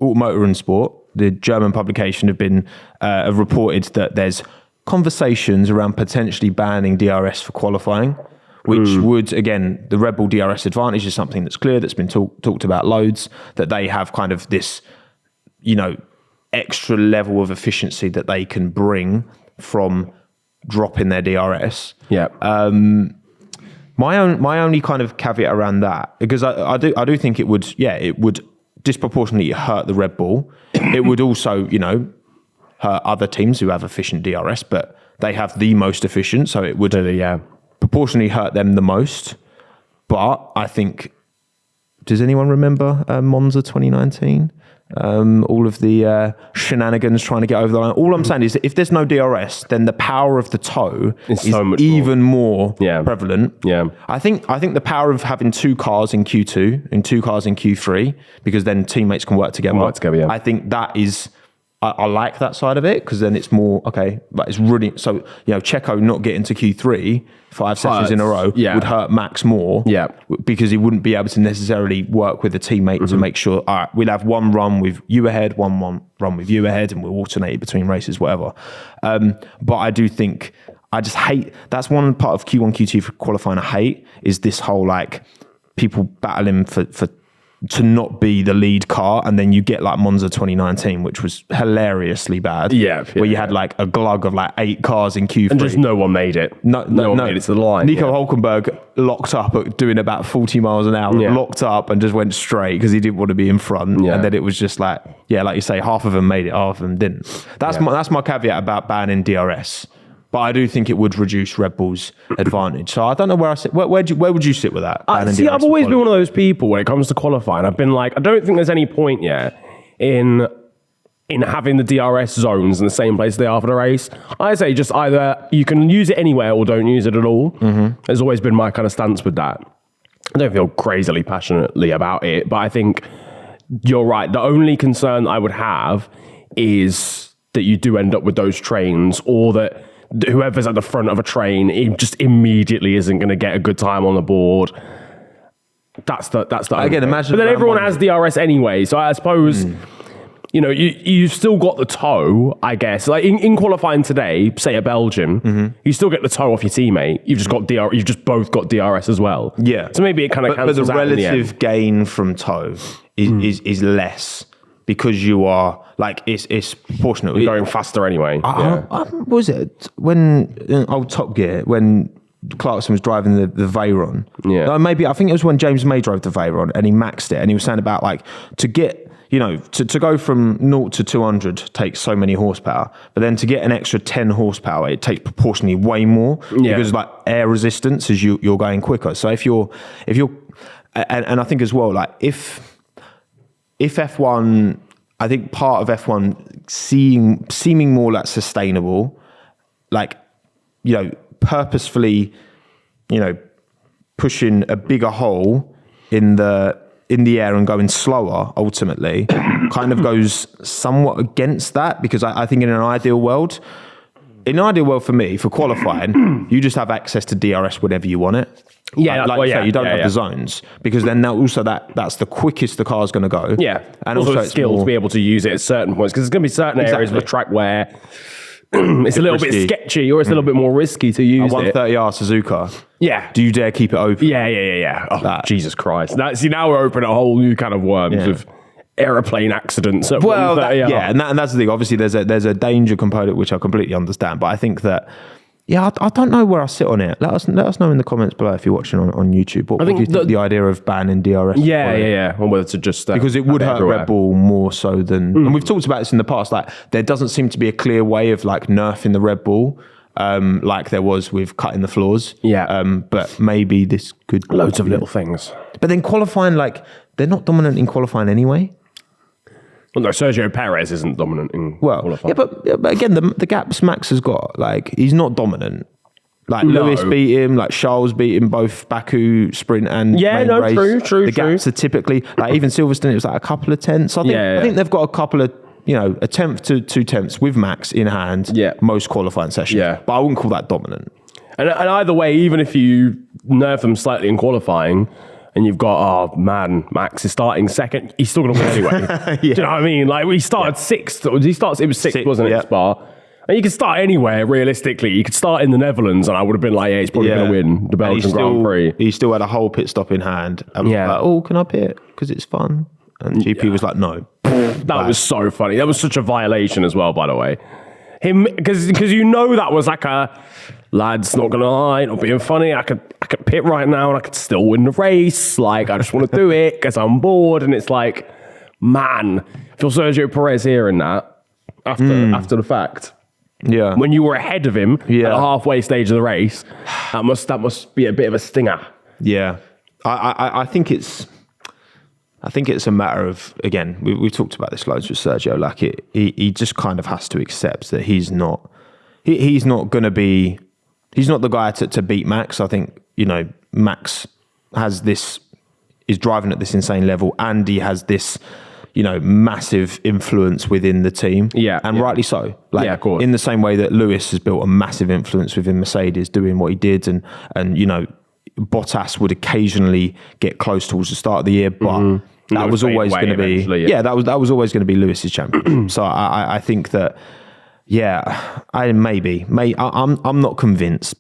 Automotor and Sport, the German publication, have reported that there's conversations around potentially banning DRS for qualifying, which would, again, the Red Bull DRS advantage is something that's clear, that's been talked about loads, that they have kind of this, extra level of efficiency that they can bring from dropping their DRS. Yeah. My only kind of caveat around that, because I do think it would disproportionately hurt the Red Bull. It would also, hurt other teams who have efficient DRS, but they have the most efficient, so it would proportionally hurt them the most. But I think, does anyone remember Monza 2019? All of the shenanigans trying to get over the line. All I'm saying is that if there's no DRS, then the power of the toe is so much even more prevalent. Yeah. I think the power of having 2 cars in Q2 and 2 cars in Q3, because then teammates can work together. I think that is, I like that side of it, because then it's more, okay, but it's really, so, Checo not getting to Q3 5 sessions in a row would hurt Max more, because he wouldn't be able to necessarily work with a teammate to make sure, all right, we'll have one run with you ahead, one run with you ahead, and we'll alternate between races, whatever. But I do think, I just hate, that's one part of Q1, Q2 for qualifying I hate, is this whole, like, people battling for to not be the lead car, and then you get like Monza 2019, which was hilariously bad. Where you had like a glug of like 8 cars in Q3. And just no one made it. No one made it to the line. Nico Hulkenberg locked up at doing about 40 miles an hour, locked up and just went straight because he didn't want to be in front. And then it was just like, like you say, half of them made it, half of them didn't. That's my caveat about banning DRS. But I do think it would reduce Red Bull's advantage. So I don't know where I sit. Where would you sit with that? See, I've always been one of those people when it comes to qualifying. I've been like, I don't think there's any point yet in having the DRS zones in the same place they are for the race. I say just either you can use it anywhere or don't use it at all. There's always been my kind of stance with that. I don't feel crazily passionately about it, but I think you're right. The only concern I would have is that you do end up with those trains, or that whoever's at the front of a train, it just immediately isn't going to get a good time on the board. That's the again, imagine. But then everyone has DRS anyway, so I suppose you've still got the toe, I guess. Like in qualifying today, say at Belgium, you still get the toe off your teammate. You've just got DRS. You've just both got DRS as well. Yeah. So maybe it kind of cancels out. But the relative gain from toe is less. Because you are, like, it's proportionate. You're going faster anyway. What was it? When, old Top Gear, when Clarkson was driving the Veyron. Maybe, I think it was when James May drove the Veyron and he maxed it. And he was saying about, like, to get, to go from 0 to 200 takes so many horsepower. But then to get an extra 10 horsepower, it takes proportionally way more. Because, like, air resistance as you're going quicker. So if you're, and I think as well, like, if F1, I think part of F1 seeming more like sustainable, like, purposefully, pushing a bigger hole in the air and going slower ultimately kind of goes somewhat against that, because I think in an ideal world for me, for qualifying, you just have access to DRS whenever you want it. You don't have the zones, because then that's the quickest the car's going to go. And also it's skill to be able to use it at certain points, because there's going to be certain areas of the track where it's a little bit sketchy, or it's a little bit more risky to use 130R Suzuka. Do you dare keep it open? Oh, Jesus Christ. Now we're opening a whole new kind of worms with aeroplane accidents at 130R. And that's the thing. Obviously, there's a danger component, which I completely understand, but I think that I don't know where I sit on it. Let us know in the comments below if you're watching on YouTube. What do you think the idea of banning DRS? Or whether to just because it would hurt Red Bull more so than, and we've talked about this in the past. Like, there doesn't seem to be a clear way of like nerfing the Red Bull, like there was with cutting the floors. But maybe this could loads of little things. But then qualifying, like, they're not dominant in qualifying anyway. Well, no, Sergio Perez isn't dominant in qualifying. But again, the gaps Max has got, like, he's not dominant. Like, Lewis beat him, like Charles beat him both Baku sprint and main race. True. The gaps are typically, like, even Silverstone, it was like a couple of tenths. I think they've got a couple of, a tenth to 2 tenths with Max in hand most qualifying sessions. But I wouldn't call that dominant. And either way, even if you nerf them slightly in qualifying, and you've got, oh man, Max is starting second. He's still going to win anyway. Yeah. Do you know what I mean? Like we started sixth. It was sixth, wasn't it, Spa? And you could start anywhere, realistically. You could start in the Netherlands, and I would have been like, yeah, he's probably going to win the Belgian Grand Prix. He still had a whole pit stop in hand. And was like, oh, can I pit? Because it's fun. And GP was like, no. That was so funny. That was such a violation as well, by the way. Because you know that was like a, lads, not going to lie, not being funny. I could pit right now, and I could still win the race. Like, I just want to do it because I'm bored. And it's like, man, feel Sergio Perez hearing that after the fact. Yeah. When you were ahead of him at the halfway stage of the race, that must be a bit of a stinger. Yeah. I think it's a matter of, again, we've talked about this loads with Sergio. Like he just kind of has to accept that he's not the guy to beat Max. I think, Max is driving at this insane level, and he has this, massive influence within the team. Yeah. And rightly so. Like, of course. In the same way that Lewis has built a massive influence within Mercedes doing what he did, and Bottas would occasionally get close towards the start of the year, but that was always going to be that was always going to be Lewis's champion. So I think that I'm not convinced,